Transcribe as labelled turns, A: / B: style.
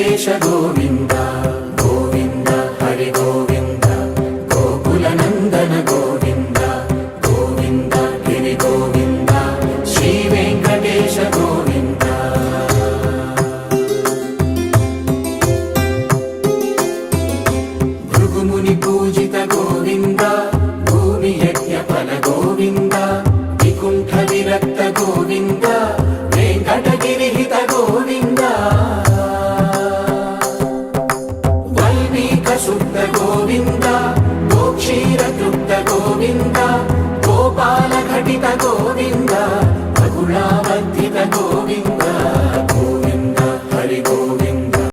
A: వెంకటేశ గోవింద గోవింద హరి గోవింద గోకుల నందన గోవింద గోవింద గిరి గోవింద శ్రీ వెంకటేశ గోవింద భృగుముని పూజిత గోవింద భూమి యజ్ఞ ఫల గోవింద వికుంఠ విరక్త గోవింద వెంకటగిరిహిత గోవింద వల్మీక శుద్ధ గోవింద గోక్షీర తృప్త గోవింద గోపాల ఘటిత గోవింద